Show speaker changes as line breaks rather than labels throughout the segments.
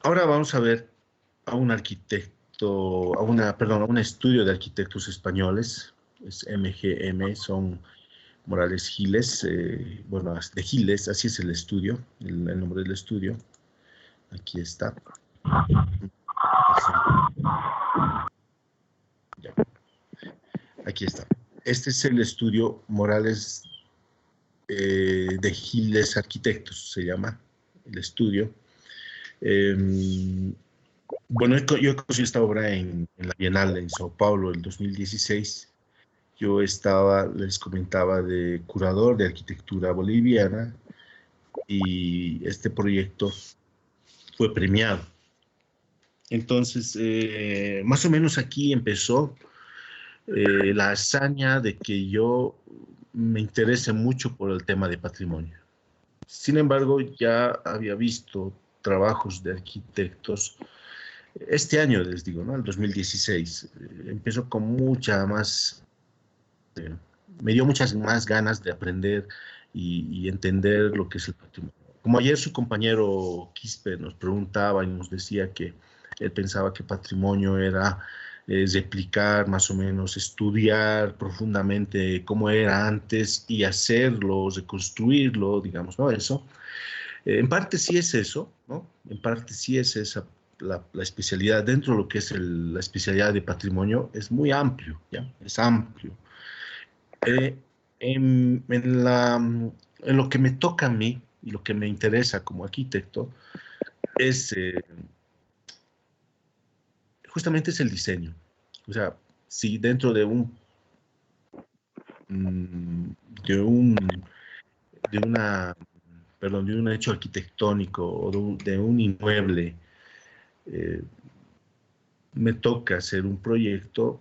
Ahora vamos a ver a un arquitecto, perdón, a un estudio de arquitectos españoles, es MGM, son Morales Giles, bueno, de Giles, así es el estudio, el nombre del estudio, aquí está. Ya, aquí está. Este es el estudio Morales de Giles Arquitectos, se llama el estudio. Bueno, yo conocí esta obra en la Bienal en Sao Paulo el 2016. Yo estaba, les comentaba, de curador de arquitectura boliviana y este proyecto fue premiado. Entonces, más o menos aquí empezó la hazaña de que yo me interese mucho por el tema de patrimonio. Sin embargo, ya había visto trabajos de arquitectos este año, les digo, ¿no? El 2016. Empezó con mucha más, eh, me dio muchas más ganas de aprender y entender lo que es el patrimonio. Como ayer su compañero Quispe nos preguntaba y nos decía que él pensaba que patrimonio era replicar, más o menos, estudiar profundamente cómo era antes y hacerlo, reconstruirlo, digamos, ¿no? Eso. En parte sí es eso, ¿no? En parte sí es esa la especialidad, dentro de lo que es la especialidad de patrimonio, es muy amplio, ¿ya? Es amplio. Eh, en lo que me toca a mí y lo que me interesa como arquitecto es justamente es el diseño. O sea, si dentro mm, de un, de una, perdón, de un hecho arquitectónico o de un inmueble, eh, me toca hacer un proyecto,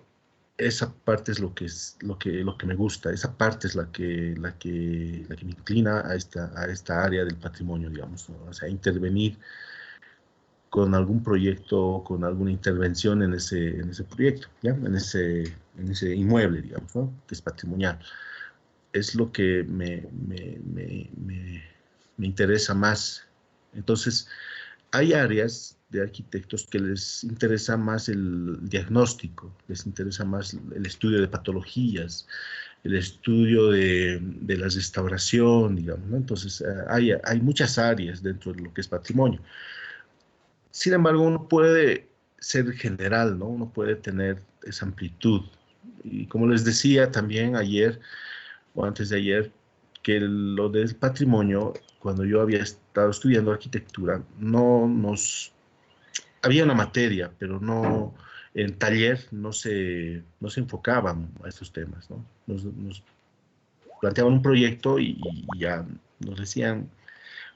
esa parte es lo que me gusta, esa parte es la que me inclina a esta área del patrimonio, digamos, ¿no? O sea, intervenir con algún proyecto, con alguna intervención en ese proyecto, ¿ya? En ese inmueble, digamos, ¿no? Que es patrimonial. Es lo que me interesa más. Entonces, hay áreas de arquitectos que les interesa más el diagnóstico, les interesa más el estudio de patologías, el estudio de la restauración, digamos, ¿no? Entonces, hay muchas áreas dentro de lo que es patrimonio. Sin embargo, uno puede ser general, ¿no? Uno puede tener esa amplitud. Y como les decía también ayer o antes de ayer, que lo del patrimonio, cuando yo había estado estudiando arquitectura, no nos había una materia, pero no, en taller no se enfocaban a estos temas, ¿no? Nos planteaban un proyecto y ya nos decían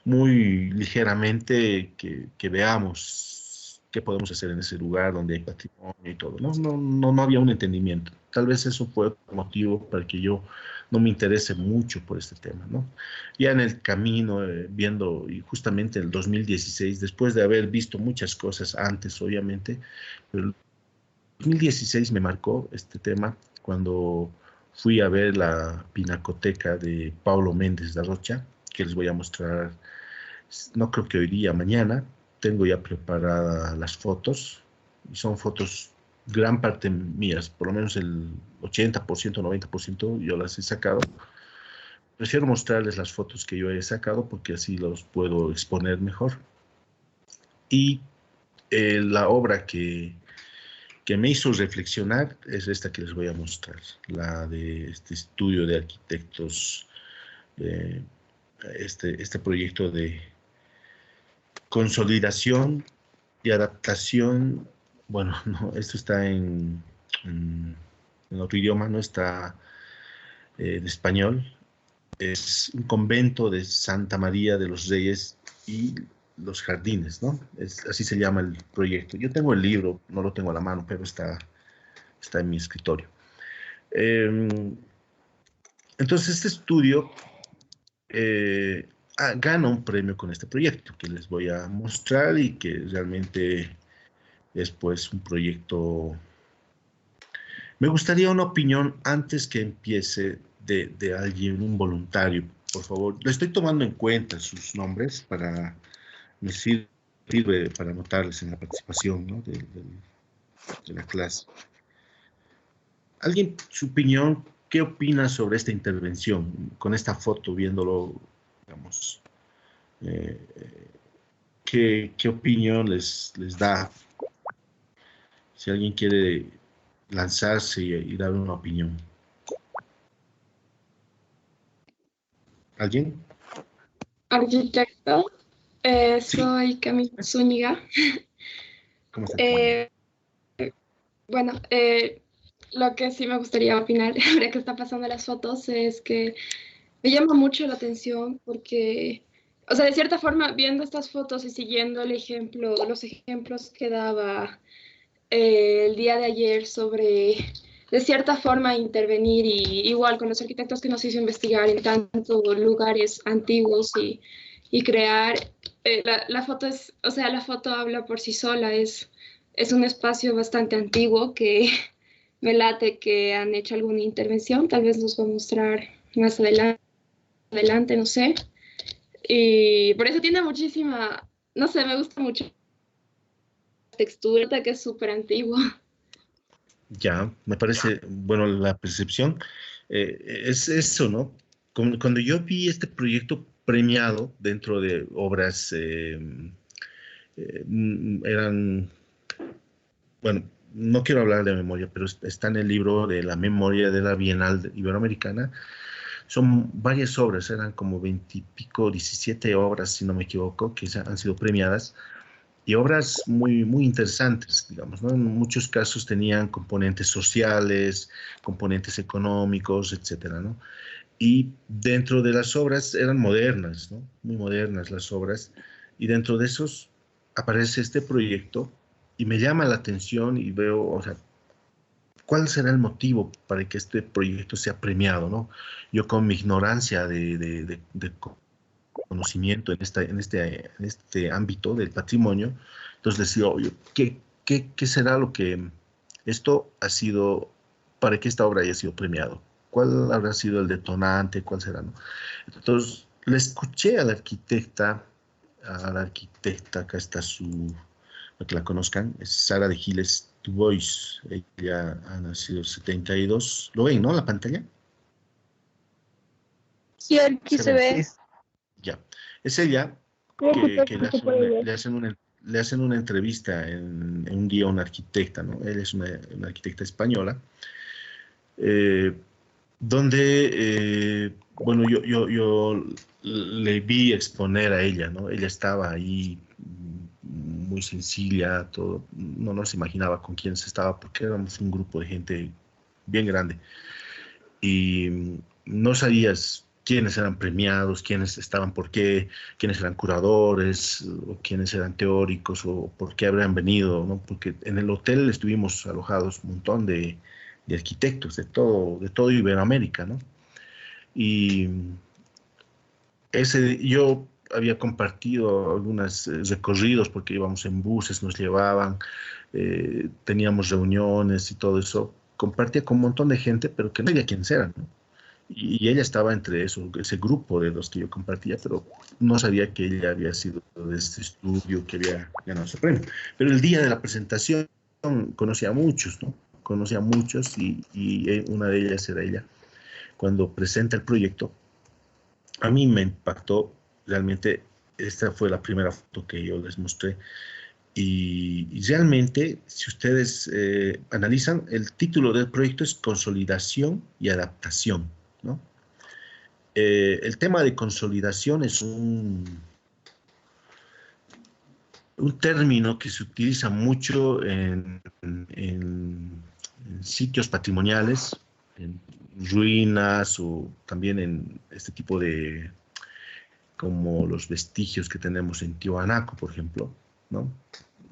muy ligeramente que veamos qué podemos hacer en ese lugar donde hay patrimonio y todo. No había un entendimiento. Tal vez eso fue otro motivo para que yo no me interese mucho por este tema, ¿no? Ya en el camino, viendo, y justamente en el 2016, después de haber visto muchas cosas antes, obviamente, pero el 2016 me marcó este tema cuando fui a ver la pinacoteca de Paulo Méndez da Rocha, que les voy a mostrar, no creo que hoy día, mañana. Tengo ya preparadas las fotos, y son fotos gran parte mías, por lo menos el 80%, 90% yo las he sacado. Prefiero mostrarles las fotos que yo he sacado porque así los puedo exponer mejor. Y la obra que me hizo reflexionar es esta que les voy a mostrar, la de este estudio de arquitectos, eh, este proyecto de consolidación y adaptación. Bueno, no, esto está en otro idioma, no está en español. Es un convento de Santa María de los Reyes y los Jardines, ¿no? Así se llama el proyecto. Yo tengo el libro, no lo tengo a la mano, pero está en mi escritorio. Eh, entonces, este estudio gana un premio con este proyecto que les voy a mostrar y que realmente es pues un proyecto. Me gustaría una opinión antes que empiece de alguien, un voluntario, por favor. Le estoy tomando en cuenta sus nombres para me sirve. sirve para anotarles en la participación, ¿no? de la clase. ¿Alguien, su opinión, qué opina sobre esta intervención? Con esta foto, viéndolo, digamos, eh, ¿qué opinión les da? Si alguien quiere lanzarse y dar una opinión. ¿Alguien?
Arquitecto,
Sí.
soy Camila Zúñiga.
¿Cómo está?
Eh, bueno, lo que sí me gustaría opinar, ahora que está pasando las fotos, es que me llama mucho la atención porque, o sea, de cierta forma, viendo estas fotos y siguiendo los ejemplos que daba el día de ayer sobre, de cierta forma, intervenir y igual con los arquitectos que nos hizo investigar en tantos lugares antiguos y crear, la foto es, o sea, la foto habla por sí sola, es un espacio bastante antiguo que me late que han hecho alguna intervención, tal vez nos va a mostrar más adelante, no sé. Y por eso tiene muchísima, no sé, me gusta mucho la textura, que es súper antiguo.
Ya, me parece, bueno, la percepción es eso, ¿no? Cuando yo vi este proyecto premiado dentro de obras, eran, bueno, no quiero hablar de memoria, pero está en el libro de la memoria de la Bienal Iberoamericana. Son varias obras, eran como 20 y pico, 17 obras, si no me equivoco, que han sido premiadas y obras muy, muy interesantes, digamos, ¿no? En muchos casos tenían componentes sociales, componentes económicos, etcétera, ¿no? Y dentro de las obras eran modernas, ¿no? Muy modernas las obras, y dentro de esos aparece este proyecto y me llama la atención y veo, o sea, ¿cuál será el motivo para que este proyecto sea premiado, ¿no? Yo con mi ignorancia de conocimiento en este ámbito del patrimonio. Entonces decía, oye, ¿qué será lo que esto ha sido, para que esta obra haya sido premiado? ¿Cuál habrá sido el detonante? ¿Cuál será, no? Entonces, le escuché a la arquitecta, acá está para que la conozcan, es Sara de Giles Dubois. Ella ha nacido en 72. ¿Lo ven, no? La pantalla.
Sí, aquí
Se
se
ve.
ve.
Ya. Es ella
Sí, aquí
que
se puede ver.
le hacen una entrevista en un día a una arquitecta, ¿no? Ella es una arquitecta española, eh, donde, bueno, yo le vi exponer a ella, ¿no? Ella estaba ahí muy sencilla, todo, no se imaginaba con quién se estaba, porque éramos un grupo de gente bien grande y no sabías quiénes eran premiados, quiénes estaban por qué, quiénes eran curadores, o quiénes eran teóricos, o por qué habrían venido, ¿no? Porque en el hotel estuvimos alojados un montón de arquitectos de todo Iberoamérica, ¿no? Y yo había compartido algunos recorridos porque íbamos en buses, nos llevaban, teníamos reuniones y todo eso. Compartía con un montón de gente, pero que no sabía quiénes eran, ¿no? Y ella estaba entre eso, ese grupo de los que yo compartía, pero no sabía que ella había sido de este estudio, que había ganado ese premio. Pero el día de la presentación conocía a muchos, ¿no? Conocía a muchos y una de ellas era ella. Cuando presenta el proyecto, a mí me impactó realmente, esta fue la primera foto que yo les mostré. Y realmente, si ustedes analizan, el título del proyecto es Consolidación y Adaptación, ¿no? El tema de consolidación es un término que se utiliza mucho en sitios patrimoniales, en ruinas o también en este tipo de, como los vestigios que tenemos en Tiwanaku, por ejemplo, ¿no?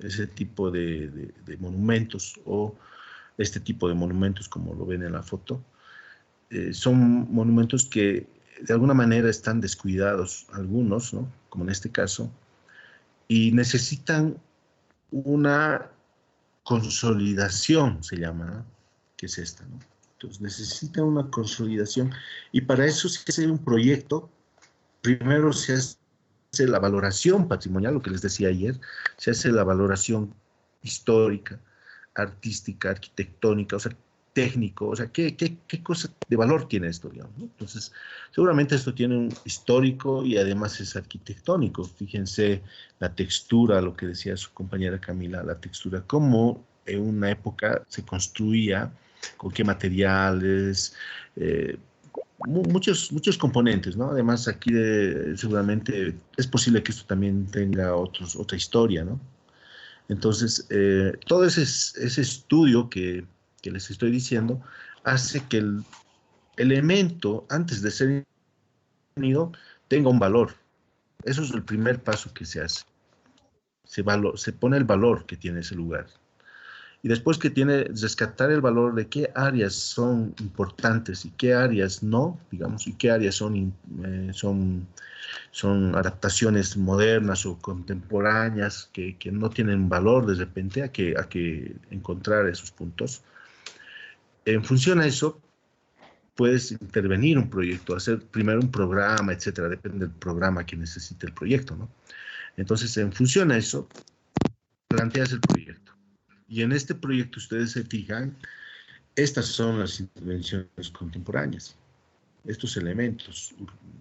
Ese tipo de monumentos o este tipo de monumentos, como lo ven en la foto, son monumentos que de alguna manera están descuidados, algunos, ¿no? Como en este caso, y necesitan una consolidación, se llama, ¿no? Que es esta, ¿no? Entonces necesitan una consolidación y para eso se hace un proyecto. Primero se hace hace la valoración patrimonial, lo que les decía ayer, se hace la valoración histórica, artística, arquitectónica, o sea, técnico, o sea, ¿qué cosa de valor tiene esto, digamos, ¿no? Entonces, seguramente esto tiene un histórico y además es arquitectónico. Fíjense la textura, lo que decía su compañera Camila, la textura, cómo en una época se construía, con qué materiales, muchos componentes, ¿no? Además, aquí seguramente es posible que esto también tenga otra historia, ¿no? Entonces, todo ese estudio que les estoy diciendo hace que el elemento, antes de ser unido, tenga un valor. Eso es el primer paso que se hace. Se pone el valor que tiene ese lugar. Y después que tiene rescatar el valor de qué áreas son importantes y qué áreas no, digamos, y qué áreas son adaptaciones modernas o contemporáneas que no tienen valor de repente, a que encontrar esos puntos. En función a eso, puedes intervenir un proyecto, hacer primero un programa, etcétera, depende del programa que necesite el proyecto, ¿no? Entonces, en función a eso, planteas el proyecto. Y en este proyecto ustedes se fijan, estas son las intervenciones contemporáneas. Estos elementos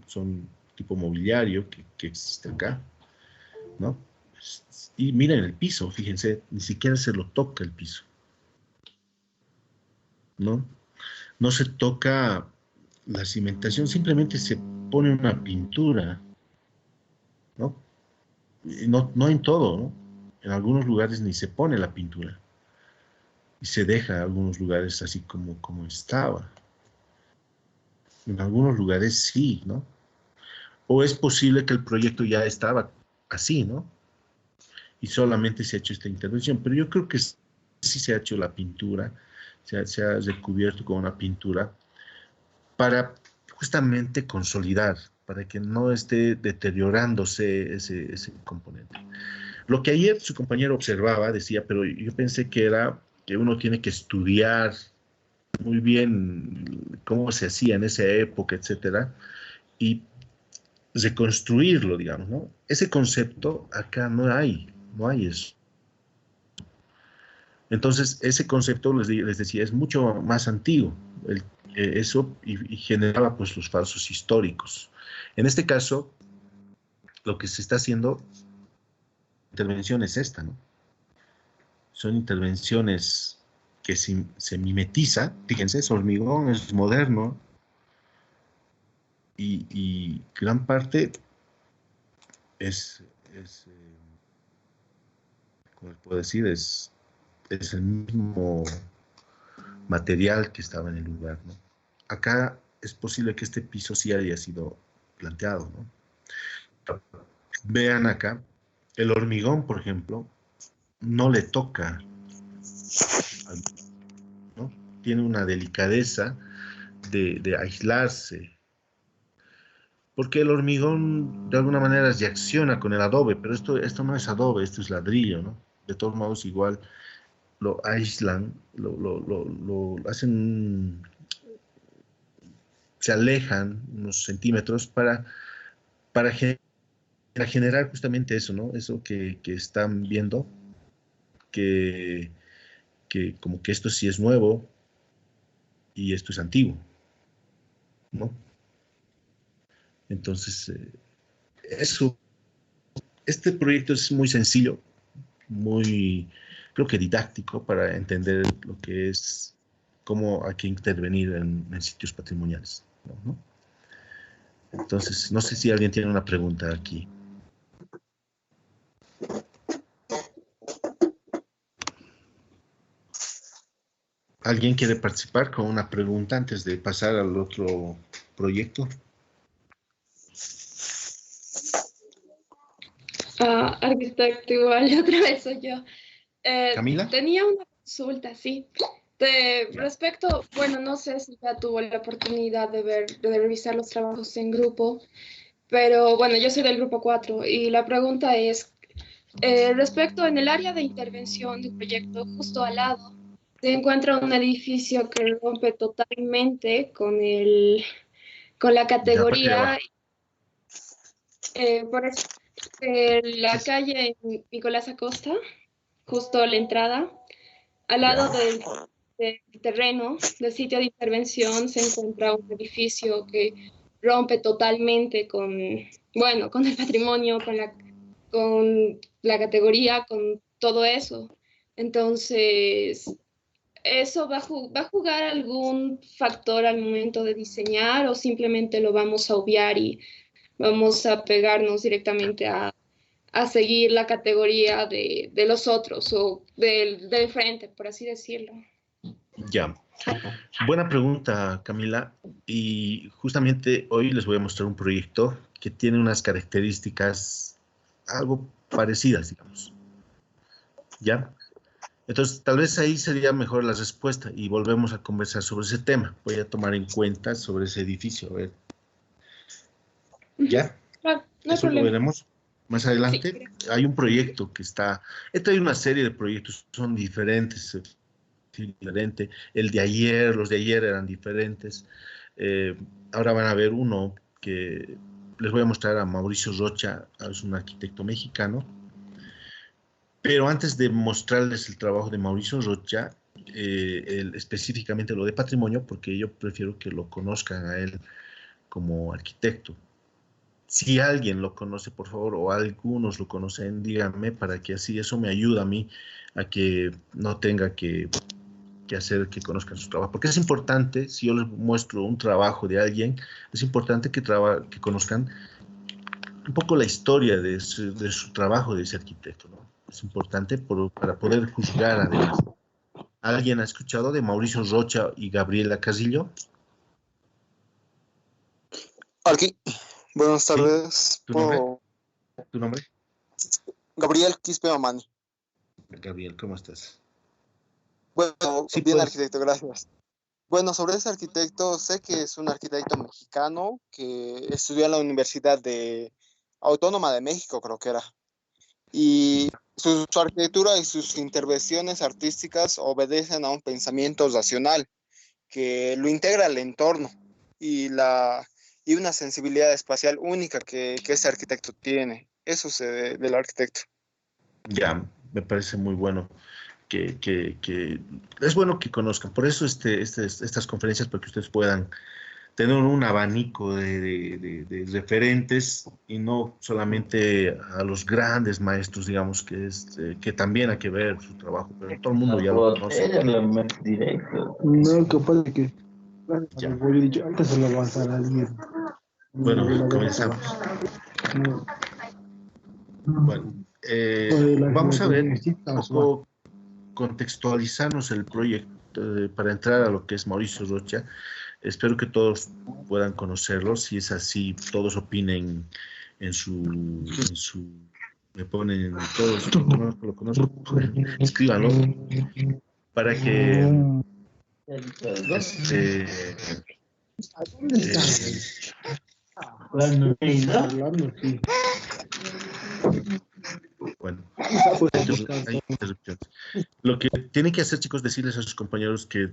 son tipo mobiliario que existe acá, ¿no? Y miren el piso, fíjense, ni siquiera se lo toca el piso, ¿no? No se toca la cimentación, simplemente se pone una pintura, ¿no? Y no en todo, ¿no? En algunos lugares ni se pone la pintura y se deja en algunos lugares así como estaba. En algunos lugares sí, ¿no? O es posible que el proyecto ya estaba así, ¿no? Y solamente se ha hecho esta intervención, pero yo creo que sí se ha hecho la pintura, se ha recubierto con una pintura para justamente consolidar, para que no esté deteriorándose ese componente. Lo que ayer su compañero observaba, decía, pero yo pensé que era que uno tiene que estudiar muy bien cómo se hacía en esa época, etcétera, y reconstruirlo, digamos, ¿no? Ese concepto acá no hay eso. Entonces, ese concepto, les decía, es mucho más antiguo, eso, y generaba pues los falsos históricos. En este caso, lo que se está haciendo, intervención es esta, ¿no? Son intervenciones que se mimetiza, fíjense, es hormigón, es moderno, y gran parte es ¿cómo puedo decir? Es el mismo material que estaba en el lugar, ¿no? Acá es posible que este piso sí haya sido planteado, ¿no? Vean acá, el hormigón, por ejemplo, no le toca, ¿no? Tiene una delicadeza de aislarse, porque el hormigón de alguna manera reacciona con el adobe, pero esto no es adobe, esto es ladrillo, ¿no? De todos modos, igual lo aíslan, lo hacen, se alejan unos centímetros para generar justamente eso, ¿no? Eso que están viendo, que, que como que esto sí es nuevo y esto es antiguo, ¿no? Entonces, eso, este proyecto es muy sencillo, muy, creo que didáctico para entender lo que es, cómo hay que intervenir en sitios patrimoniales, ¿no? Entonces, no sé si alguien tiene una pregunta aquí. ¿Alguien quiere participar con una pregunta antes de pasar al otro proyecto?
Arquitecto, igual, otra vez soy yo.
¿Camila?
Tenía una consulta, sí. Respecto, bueno, no sé si ya tuvo la oportunidad de revisar los trabajos en grupo, pero bueno, yo soy del grupo 4 y la pregunta es, respecto en el área de intervención del proyecto, justo al lado, se encuentra un edificio que rompe totalmente con la
Ya, parte de
categoría,
abajo.
por eso. La calle Nicolás Acosta, justo la entrada, al lado del terreno, del sitio de intervención, se encuentra un edificio que rompe totalmente con, bueno, con el patrimonio, con la categoría, con todo eso. Entonces, ¿eso va a jugar algún factor al momento de diseñar o simplemente lo vamos a obviar y vamos a pegarnos directamente a seguir la categoría de los otros o del frente, por así decirlo?
Ya. Buena pregunta, Camila. Y justamente hoy les voy a mostrar un proyecto que tiene unas características algo parecidas, digamos. ¿Ya? Entonces, tal vez ahí sería mejor la respuesta y volvemos a conversar sobre ese tema. Voy a tomar en cuenta sobre ese edificio. A ver,
Ujú.
¿ya?
Claro, no hay
Eso lo
problema.
veremos más
Sí.
adelante. Hay un proyecto que está... Esta hay una serie de proyectos, son diferentes, diferente. El de ayer, los de ayer eran diferentes. Eh, Ahora van a ver uno que les voy a mostrar a Mauricio Rocha, es un arquitecto mexicano. Pero antes de mostrarles el trabajo de Mauricio Rocha, específicamente lo de patrimonio, porque yo prefiero que lo conozcan a él como arquitecto. Si alguien lo conoce, por favor, o algunos lo conocen, díganme para que así eso me ayuda a mí a que no tenga que hacer que conozcan su trabajo. Porque es importante, si yo les muestro un trabajo de alguien, es importante que conozcan un poco la historia de su trabajo de ese arquitecto, ¿no? Es importante para poder juzgar además. ¿Alguien ha escuchado de Mauricio Rocha y Gabriela Casillo?
Aquí, buenas
¿Sí?
tardes.
¿Tu nombre? ¿Tu nombre?
Gabriel Quispe Mamani.
Gabriel, ¿cómo estás?
Bueno,
Sí,
bien
pues,
arquitecto, gracias. Bueno, sobre ese arquitecto, sé que es un arquitecto mexicano que estudió en la Universidad Autónoma de México, creo que era. Y su arquitectura y sus intervenciones artísticas obedecen a un pensamiento racional que lo integra al entorno y, y una sensibilidad espacial única que ese arquitecto tiene. Eso es del arquitecto.
ya, me parece muy bueno que es bueno que conozcan. Por eso estas conferencias, para que ustedes puedan tener un abanico de referentes y no solamente a los grandes maestros, digamos, que también hay que ver su trabajo, pero todo el mundo ya lo conoce.
No, capaz de que.
Ya.
Yo he dicho, antes se lo avanzar a alguien. No,
Bueno,
no,
comenzamos.
no,
Bueno, vamos a ver un poco contextualizarnos el proyecto para entrar a lo que es Mauricio Rocha. Espero que todos puedan conocerlo. Si es así, todos opinen en su me ponen todos, lo conozco, escríbanlo para que este,
¿A dónde
eh,
estás? Hablando, sí.
bueno,
Ah, pues,
hay interrupciones. Lo que tienen que hacer, chicos, decirles a sus compañeros que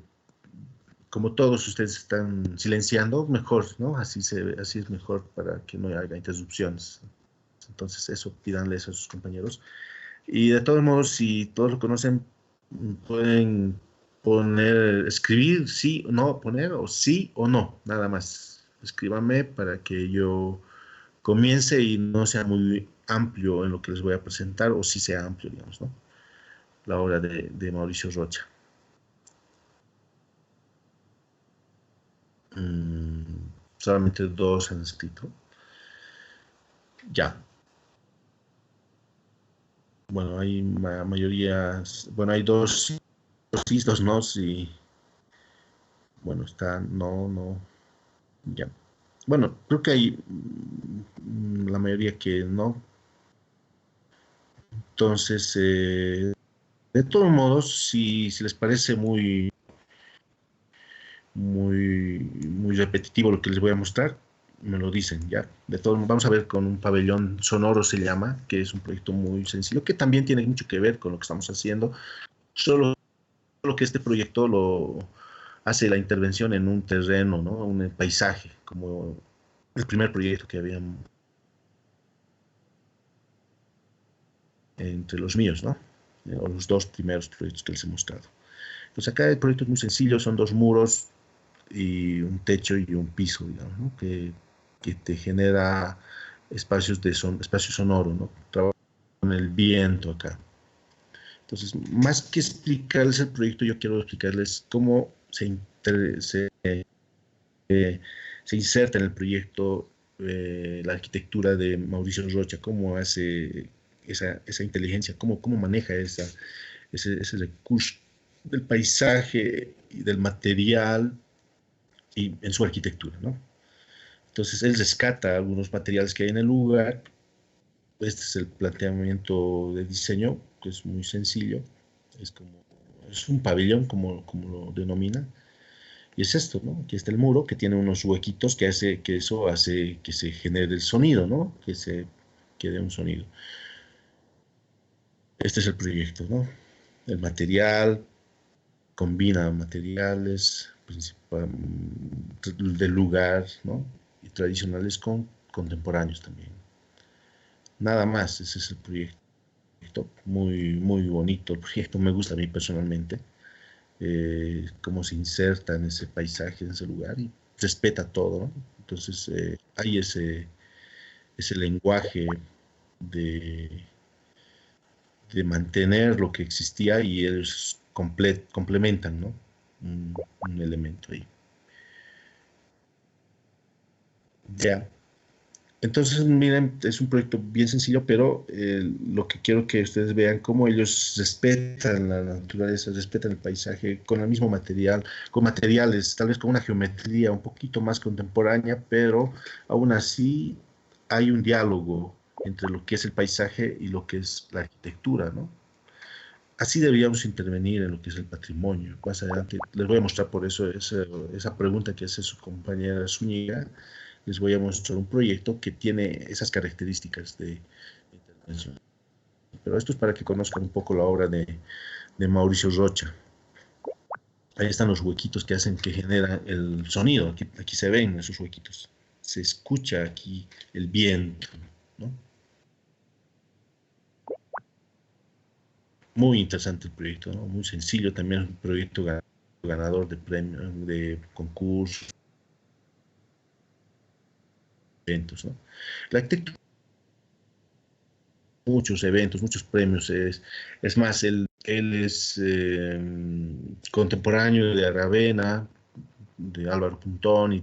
como todos ustedes están silenciando, mejor, ¿no? Así es mejor para que no haya interrupciones. Entonces, eso, pídanles a sus compañeros. Y de todos modos, si todos lo conocen, pueden escribir sí o no, poner o sí o no, nada más. Escríbanme para que yo comience y no sea muy amplio en lo que les voy a presentar, o sí sea amplio, digamos, ¿no? La obra de Mauricio Rocha. Solamente dos han escrito. Ya. Bueno, hay mayorías, bueno, hay dos sí, dos no, y bueno, está no, no, ya. Bueno, creo que hay la mayoría que no. Entonces, de todos modos, si les parece muy repetitivo lo que les voy a mostrar, me lo dicen, ¿ya? De todos modos, vamos a ver con un pabellón sonoro se llama, que es un proyecto muy sencillo, que también tiene mucho que ver con lo que estamos haciendo, solo que este proyecto lo hace la intervención en un terreno, ¿no? Un paisaje, como el primer proyecto que habíamos entre los míos, ¿no? O los dos primeros proyectos que les he mostrado. Entonces acá el proyecto es muy sencillo, son dos muros y un techo y un piso, digamos, ¿no? Que te genera espacios espacio sonoro, ¿no? Trabajo con el viento acá. Entonces, más que explicarles el proyecto, yo quiero explicarles cómo se inserta en el proyecto la arquitectura de Mauricio Rocha, cómo hace esa inteligencia, cómo maneja ese recurso del paisaje y del material y en su arquitectura, ¿no? Entonces él rescata algunos materiales que hay en el lugar. Este es el planteamiento de diseño, que es muy sencillo. Es un pabellón, como lo denomina. Y es esto, ¿no? Aquí está el muro, que tiene unos huequitos que eso hace que se genere el sonido, ¿no? Que dé un sonido. Este es el proyecto, ¿no? El material, combina materiales del lugar, ¿no? Y tradicionales con contemporáneos también. Nada más, ese es el proyecto. Muy, muy bonito el proyecto, me gusta a mí personalmente. Cómo se inserta en ese paisaje, en ese lugar y respeta todo, ¿no? Entonces hay ese lenguaje de, de mantener lo que existía y ellos complementan, ¿no? Un elemento ahí. Ya. Entonces, miren, es un proyecto bien sencillo, pero lo que quiero que ustedes vean cómo ellos respetan la naturaleza, respetan el paisaje con el mismo material, con materiales, tal vez con una geometría un poquito más contemporánea, pero aún así hay un diálogo entre lo que es el paisaje y lo que es la arquitectura, ¿no? Así deberíamos intervenir en lo que es el patrimonio. Más adelante les voy a mostrar por eso esa pregunta que hace su compañera Zúñiga. Les voy a mostrar un proyecto que tiene esas características de intervención. Pero esto es para que conozcan un poco la obra de Mauricio Rocha. Ahí están los huequitos que hacen que genera el sonido. Aquí se ven esos huequitos. Se escucha aquí el viento, ¿no? Muy interesante el proyecto, ¿no? Muy sencillo también, un proyecto ganador de premios, de concursos, eventos, ¿no? La arquitectura, muchos eventos, muchos premios, es más, él es contemporáneo de Aravena, de Álvaro Puntón y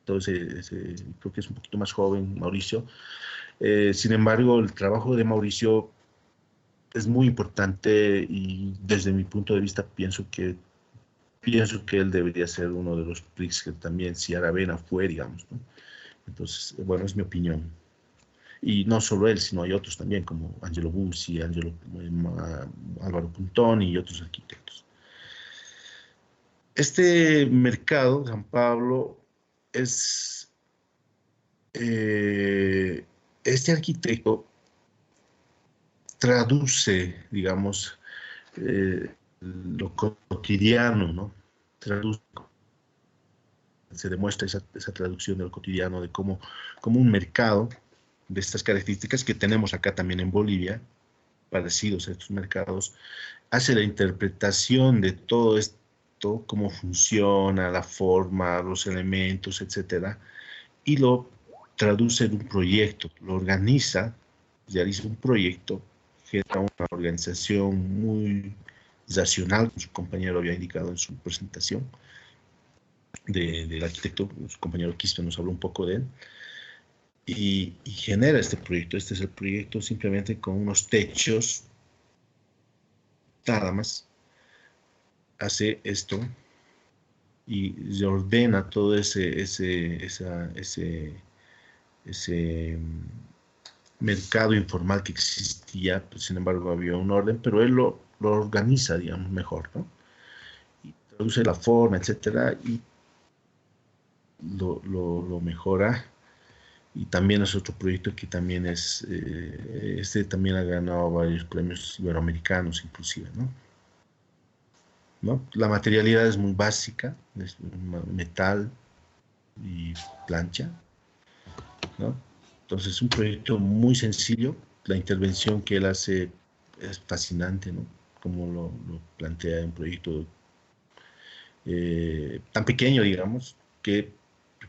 todo creo que es un poquito más joven, Mauricio. Sin embargo, el trabajo de Mauricio es muy importante y desde mi punto de vista pienso que él debería ser uno de los Pritzker también, si Aravena fue, digamos, ¿no? Entonces, bueno, es mi opinión. Y no solo él, sino hay otros también, como Angelo Bussi, Álvaro Puntón y otros arquitectos. Este mercado, San Pablo, este arquitecto traduce, digamos, lo cotidiano, ¿no? Se demuestra esa traducción de lo cotidiano, de cómo un mercado de estas características que tenemos acá también en Bolivia, parecidos a estos mercados, hace la interpretación de todo esto, cómo funciona, la forma, los elementos, etcétera, y lo traduce en un proyecto, lo organiza, realiza un proyecto, genera una organización muy racional, como su compañero había indicado en su presentación del arquitecto, su compañero Quispe nos habló un poco de él, y genera este proyecto. Este es el proyecto simplemente con unos techos, nada más. Hace esto y se ordena todo ese mercado informal que existía, pues, sin embargo había un orden, pero él lo organiza, digamos, mejor, ¿no? Y traduce la forma, etcétera, y lo mejora. Y también es otro proyecto que también este también ha ganado varios premios iberoamericanos inclusive, ¿no? La materialidad es muy básica, es metal y plancha, ¿no? Entonces es un proyecto muy sencillo, la intervención que él hace es fascinante, ¿no? Como lo plantea en un proyecto tan pequeño, digamos, que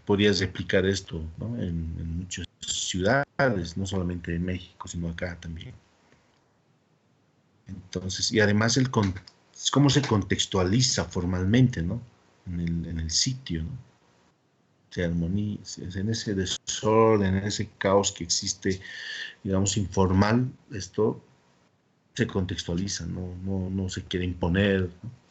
podrías replicar esto, ¿no? En muchas ciudades, no solamente en México, sino acá también. Entonces, y además cómo se contextualiza formalmente, ¿no? En el sitio, ¿no? Se armoniza, en ese desorden, en ese caos que existe, digamos, informal, esto se contextualiza, no se quiere imponer, ¿no?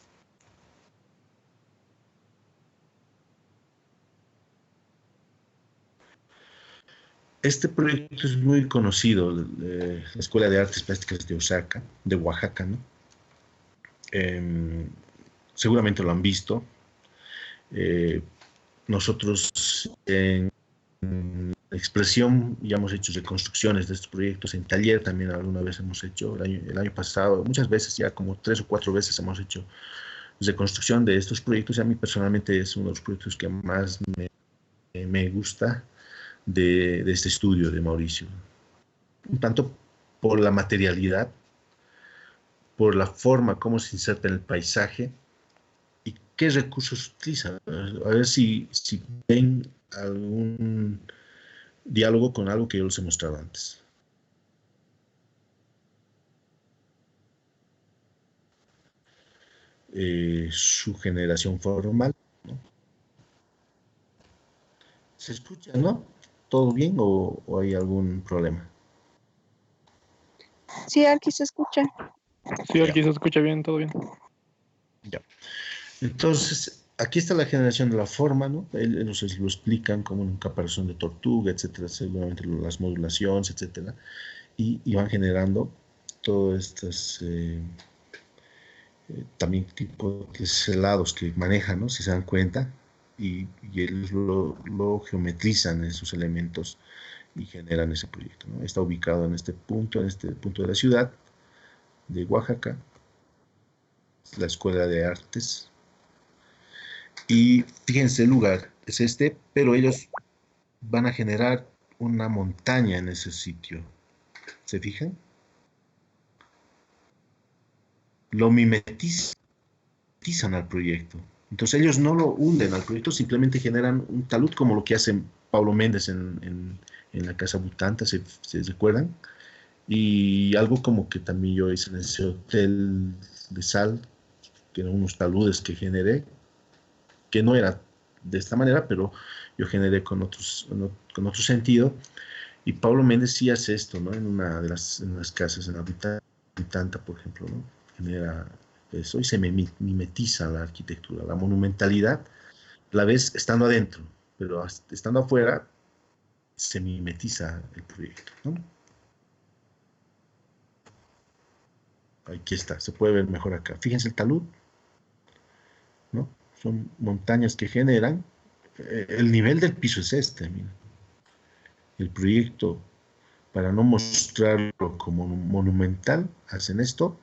Este proyecto es muy conocido, la Escuela de Artes Plásticas de Osaka, de Oaxaca, ¿no? Seguramente lo han visto. Nosotros en Expresión ya hemos hecho reconstrucciones de estos proyectos, en taller también alguna vez hemos hecho, el año pasado, muchas veces, ya como 3 o 4 veces hemos hecho reconstrucción de estos proyectos, y a mí personalmente es uno de los proyectos que más me gusta de este estudio de Mauricio, un tanto por la materialidad, por la forma como se inserta en el paisaje y qué recursos utiliza. A ver si ven algún diálogo con algo que yo les he mostrado antes. Su generación formal, ¿no? ¿Se escucha, no? ¿Todo bien o hay algún problema?
Sí, aquí se escucha.
Sí, aquí se escucha bien, todo bien.
Ya. Entonces, aquí está la generación de la forma, ¿no? Ellos lo explican como un caparazón de tortuga, etcétera, seguramente las modulaciones, etcétera, y van generando todas estas también tipo de helados que manejan, ¿no? Si se dan cuenta, y ellos lo geometrizan esos elementos y generan ese proyecto, ¿no? Está ubicado en este punto de la ciudad de Oaxaca, la Escuela de Artes. Y fíjense, el lugar es este, pero ellos van a generar una montaña en ese sitio. ¿Se fijan? Lo mimetizan al proyecto. Entonces ellos no lo hunden al proyecto, simplemente generan un talud como lo que hace Pablo Méndez en la Casa Butanta, ¿se recuerdan? Y algo como que también yo hice en ese hotel de sal, que eran unos taludes que generé, que no era de esta manera, pero yo generé con otro sentido. Y Pablo Méndez sí hace esto, ¿no? En las casas, en la Butanta, por ejemplo, ¿no? Genera eso y se mimetiza la arquitectura, la monumentalidad, la ves estando adentro, pero estando afuera se mimetiza el proyecto, ¿no? Aquí está, se puede ver mejor acá. Fíjense el talud, ¿no? Son montañas que generan, el nivel del piso es este, miren. El proyecto, para no mostrarlo como monumental, hacen esto,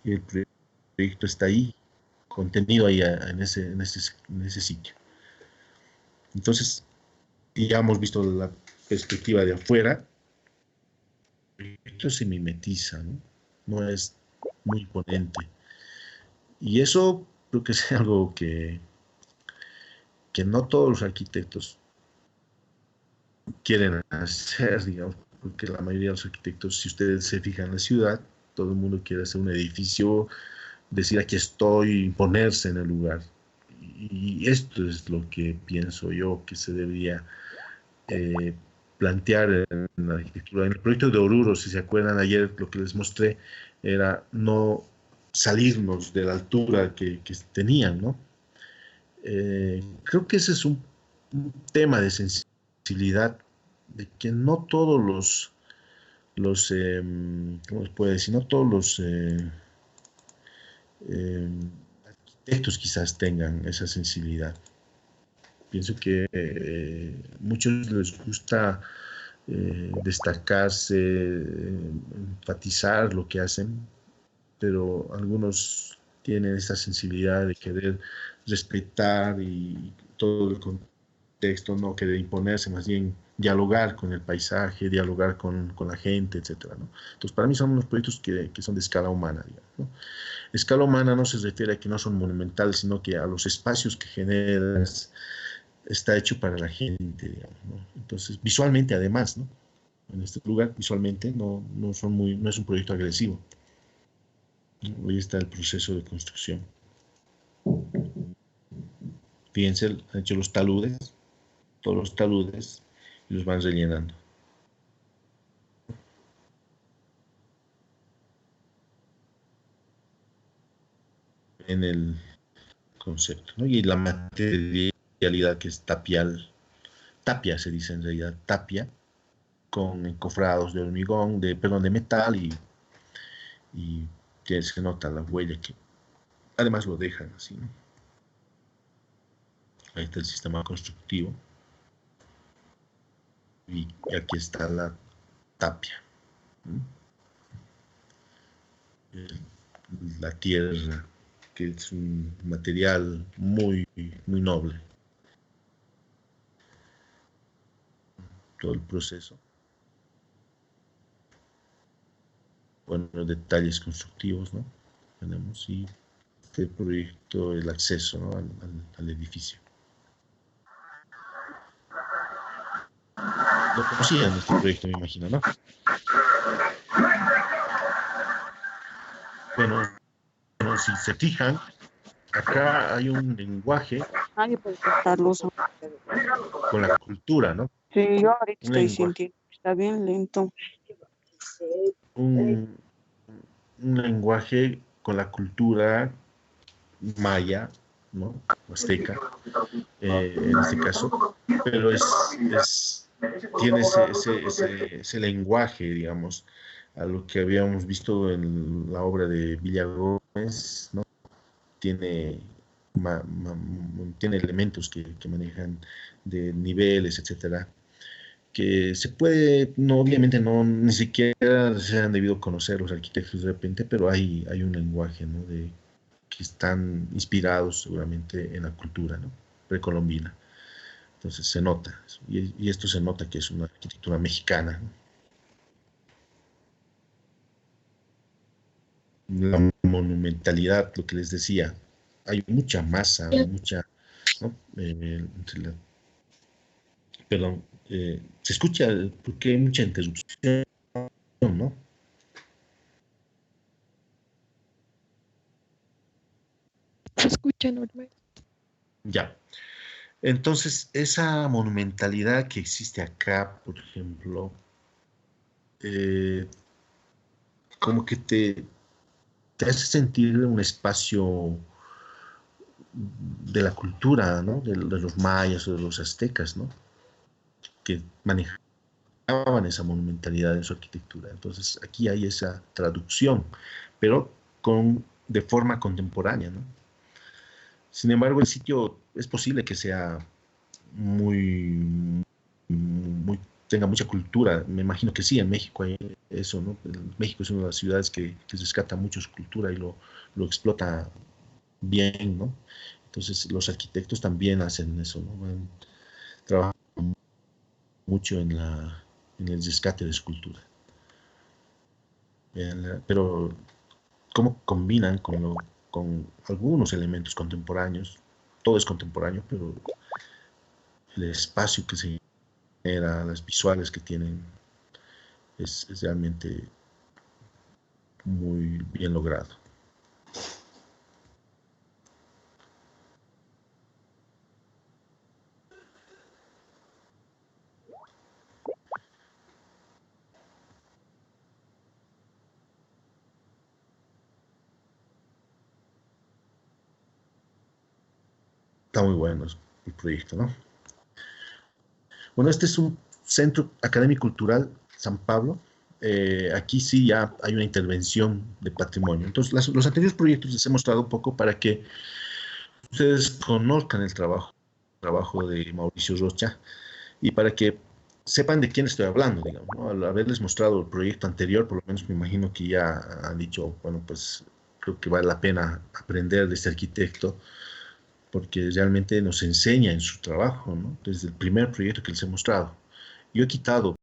y el proyecto está ahí, contenido ahí en ese sitio. Entonces, ya hemos visto la perspectiva de afuera, esto se mimetiza, ¿no? No es muy imponente. Y eso creo que es algo que no todos los arquitectos quieren hacer, digamos, porque la mayoría de los arquitectos, si ustedes se fijan en la ciudad, todo el mundo quiere hacer un edificio, decir aquí estoy, imponerse en el lugar. Y esto es lo que pienso yo que se debería plantear en la arquitectura. En el proyecto de Oruro, si se acuerdan, ayer lo que les mostré era no salirnos de la altura que tenían, ¿no? Creo que ese es un tema de sensibilidad, de que no todos ¿cómo les puedo decir? No todos los arquitectos quizás tengan esa sensibilidad. Pienso que muchos les gusta destacarse, enfatizar lo que hacen, pero algunos tienen esa sensibilidad de querer respetar y todo el contexto, no querer imponerse, más bien dialogar con el paisaje, dialogar con la gente, etcétera, ¿no? Entonces, para mí son unos proyectos que son de escala humana, digamos, ¿no? Escala humana no se refiere a que no son monumentales, sino que a los espacios que generas está hecho para la gente, digamos, ¿no? Entonces, visualmente además, ¿no? En este lugar, visualmente, no es un proyecto agresivo. Hoy está el proceso de construcción. Fíjense, han hecho los taludes, todos los taludes, y los van rellenando. En el concepto, ¿no? Y la materialidad que es tapia se dice en realidad, tapia, con encofrados de hormigón, perdón, de metal y que se nota la huella que además lo dejan así, ¿no? Ahí está el sistema constructivo y aquí está la tapia, ¿no? La tierra, que es un material muy, muy noble. Todo el proceso. Bueno, detalles constructivos, ¿no? Tenemos y este proyecto, el acceso, ¿no? al edificio. Lo conocían este proyecto, me imagino, ¿no? Bueno, si se fijan, acá hay un lenguaje con la cultura, ¿no?
Sí, yo ahorita estoy sintiendo, está bien lento.
Un lenguaje con la cultura maya, ¿no? Azteca, en este caso, pero tiene ese lenguaje, digamos, a lo que habíamos visto en la obra de Villagómez, ¿no? Tiene elementos que manejan de niveles, etcétera, que se puede, no, obviamente no, ni siquiera se han debido conocer los arquitectos de repente, pero hay un lenguaje, ¿no? Que están inspirados seguramente en la cultura, ¿no? Precolombina. Entonces se nota, y esto se nota que es una arquitectura mexicana, ¿no? La monumentalidad, lo que les decía, hay mucha masa, mucha, ¿no? Perdón, se escucha porque hay mucha interrupción, ¿no?
Se escucha normal.
Ya. Entonces, esa monumentalidad que existe acá, por ejemplo, como que te hace sentir un espacio de la cultura, ¿no? De los mayas o de los aztecas, ¿no? Que manejaban esa monumentalidad en su arquitectura. Entonces, aquí hay esa traducción, pero de forma contemporánea, ¿no? Sin embargo, el sitio es posible que sea tenga mucha cultura. Me imagino que sí, en México hay eso, ¿no? México es una de las ciudades que rescata mucho su cultura y lo explota bien, ¿no? Entonces, los arquitectos también hacen eso, ¿no? Trabajan mucho en el rescate de su cultura. Pero, ¿cómo combinan con algunos elementos contemporáneos? Todo es contemporáneo, pero el espacio que se genera, las visuales que tienen, es realmente muy bien logrado. Está muy bueno el proyecto, ¿no? Bueno, este es un centro académico cultural San Pablo. Aquí sí ya hay una intervención de patrimonio. Entonces, los anteriores proyectos les he mostrado un poco para que ustedes conozcan el trabajo de Mauricio Rocha y para que sepan de quién estoy hablando, digamos, ¿no? Al haberles mostrado el proyecto anterior, por lo menos me imagino que ya han dicho, bueno, pues creo que vale la pena aprender de este arquitecto porque realmente nos enseña en su trabajo, ¿no? Desde el primer proyecto que les he mostrado. Yo he quitado